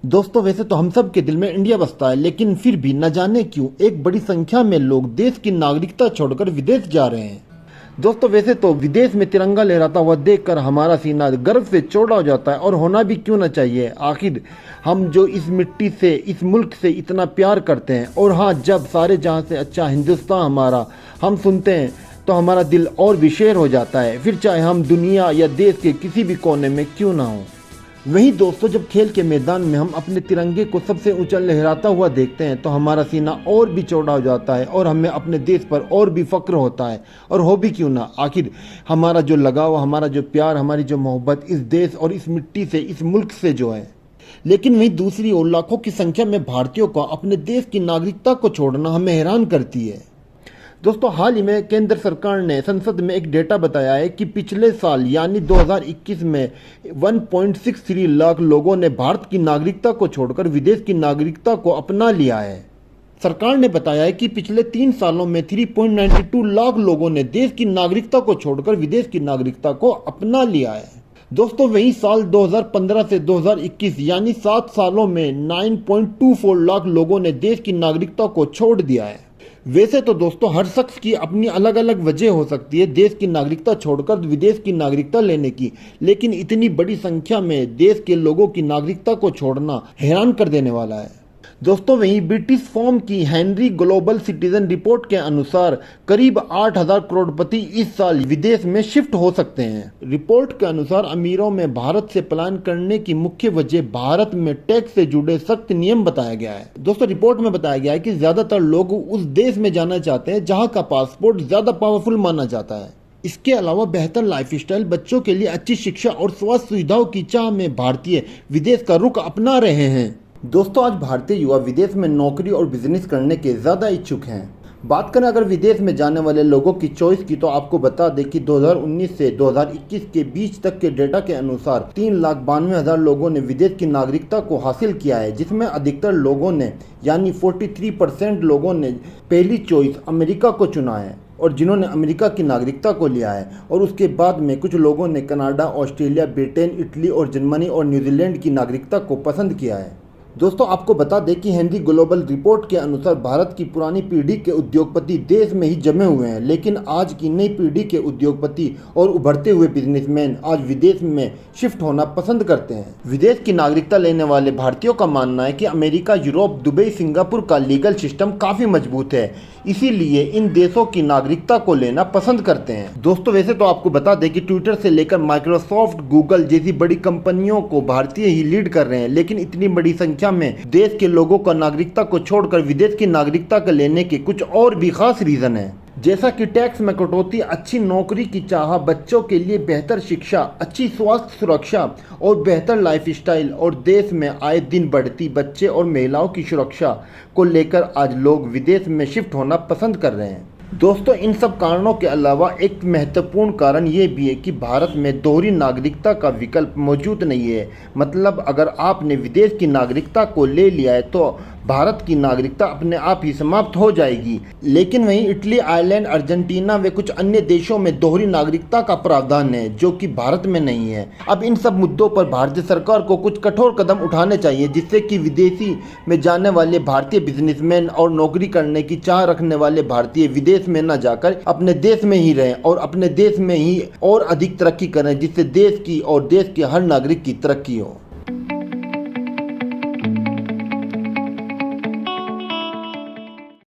दोस्तों वैसे तो हम सब के दिल में इंडिया बसता है, लेकिन फिर भी न जाने क्यों एक बड़ी संख्या में लोग देश की नागरिकता छोड़कर विदेश जा रहे हैं। दोस्तों वैसे तो विदेश में तिरंगा लहराता हुआ देखकर हमारा सीना गर्व से चौड़ा हो जाता है, और होना भी क्यों न चाहिए। आखिर हम जो इस मिट्टी से, इस मुल्क से इतना प्यार करते हैं। और हाँ, जब सारे जहाँ से अच्छा हिंदुस्तान हमारा हम सुनते हैं तो हमारा दिल और भी शेर हो जाता है, फिर चाहे हम दुनिया या देश के किसी भी कोने में क्यों ना हो। वहीं दोस्तों, जब खेल के मैदान में हम अपने तिरंगे को सबसे ऊंचा लहराता हुआ देखते हैं तो हमारा सीना और भी चौड़ा हो जाता है, और हमें अपने देश पर और भी फक्र होता है। और हो भी क्यों ना, आखिर हमारा जो लगाव, हमारा जो प्यार, हमारी जो मोहब्बत इस देश और इस मिट्टी से, इस मुल्क से जो है। लेकिन वहीं दूसरी ओर लाखों की संख्या में भारतीयों को अपने देश की नागरिकता को छोड़ना हमें हैरान करती है। दोस्तों, हाल ही में केंद्र सरकार ने संसद में एक डेटा बताया है कि पिछले साल यानी 2021 में 1.63 लाख लोगों ने भारत की नागरिकता को छोड़कर विदेश की नागरिकता को अपना लिया है। सरकार ने बताया है कि पिछले 3 सालों में 3.92 लाख लोगों ने देश की नागरिकता को छोड़कर विदेश की नागरिकता को अपना लिया है। दोस्तों, वही साल 2015 से 2021 यानी 7 सालों में 9.24 लाख लोगों ने देश की नागरिकता को छोड़ दिया है। वैसे तो दोस्तों, हर शख्स की अपनी अलग अलग वजह हो सकती है देश की नागरिकता छोड़कर विदेश की नागरिकता लेने की, लेकिन इतनी बड़ी संख्या में देश के लोगों की नागरिकता को छोड़ना हैरान कर देने वाला है। दोस्तों, वहीं ब्रिटिश फर्म की हेनरी ग्लोबल सिटीजन रिपोर्ट के अनुसार करीब 8,000 करोड़पति इस साल विदेश में शिफ्ट हो सकते हैं। रिपोर्ट के अनुसार अमीरों में भारत से पलायन करने की मुख्य वजह भारत में टैक्स से जुड़े सख्त नियम बताया गया है। दोस्तों, रिपोर्ट में बताया गया है कि ज्यादातर लोग उस देश में जाना चाहते हैं जहाँ का पासपोर्ट ज्यादा पावरफुल माना जाता है। इसके अलावा बेहतर लाइफस्टाइल, बच्चों के लिए अच्छी शिक्षा और स्वास्थ्य सुविधाओं की चाह में भारतीय विदेश का रुख अपना रहे हैं। दोस्तों, आज भारतीय युवा विदेश में नौकरी और बिजनेस करने के ज़्यादा इच्छुक हैं। बात करें अगर विदेश में जाने वाले लोगों की चॉइस की, तो आपको बता दें कि 2019 से 2021 के बीच तक के डेटा के अनुसार 3,92,000 लोगों ने विदेश की नागरिकता को हासिल किया है, जिसमें अधिकतर लोगों ने यानी 43% लोगों ने पहली चॉइस अमेरिका को चुना है, और जिन्होंने अमेरिका की नागरिकता को लिया है। और उसके बाद में कुछ लोगों ने कनाडा, ऑस्ट्रेलिया, ब्रिटेन, इटली और जर्मनी और न्यूजीलैंड की नागरिकता को पसंद किया है। दोस्तों, आपको बता दें कि हेनरी ग्लोबल रिपोर्ट के अनुसार भारत की पुरानी पीढ़ी के उद्योगपति देश में ही जमे हुए हैं, लेकिन आज की नई पीढ़ी के उद्योगपति और उभरते हुए बिजनेसमैन आज विदेश में शिफ्ट होना पसंद करते हैं। विदेश की नागरिकता लेने वाले भारतीयों का मानना है कि अमेरिका, यूरोप, दुबई, सिंगापुर का लीगल सिस्टम काफ़ी मजबूत है, इसीलिए इन देशों की नागरिकता को लेना पसंद करते हैं। दोस्तों, वैसे तो आपको बता दें कि ट्विटर से लेकर माइक्रोसॉफ्ट, गूगल जैसी बड़ी कंपनियों को भारतीय ही लीड कर रहे हैं, लेकिन इतनी बड़ी संख्या में देश के लोगों का नागरिकता को छोड़कर विदेश की नागरिकता को लेने के कुछ और भी खास रीजन है, जैसा कि टैक्स में कटौती, अच्छी नौकरी की चाह, बच्चों के लिए बेहतर शिक्षा, अच्छी स्वास्थ्य सुरक्षा और बेहतर लाइफस्टाइल, और देश में आए दिन बढ़ती बच्चे और महिलाओं की सुरक्षा को लेकर आज लोग विदेश में शिफ्ट होना पसंद कर रहे हैं। दोस्तों, इन सब कारणों के अलावा एक महत्वपूर्ण कारण ये भी है कि भारत में दोहरी नागरिकता का विकल्प मौजूद नहीं है। मतलब अगर आपने विदेश की नागरिकता को ले लिया है तो भारत की नागरिकता अपने आप ही समाप्त हो जाएगी। लेकिन वहीं इटली, आयरलैंड, अर्जेंटीना व कुछ अन्य देशों में दोहरी नागरिकता का प्रावधान है, जो कि भारत में नहीं है। अब इन सब मुद्दों पर भारतीय सरकार को कुछ कठोर कदम उठाने चाहिए, जिससे कि विदेशी में जाने वाले भारतीय बिजनेसमैन और नौकरी करने की चाह रखने वाले भारतीय विदेश में न जाकर अपने देश में ही रहें और अपने देश में ही और अधिक तरक्की करें, जिससे देश की और देश के हर नागरिक की तरक्की हो।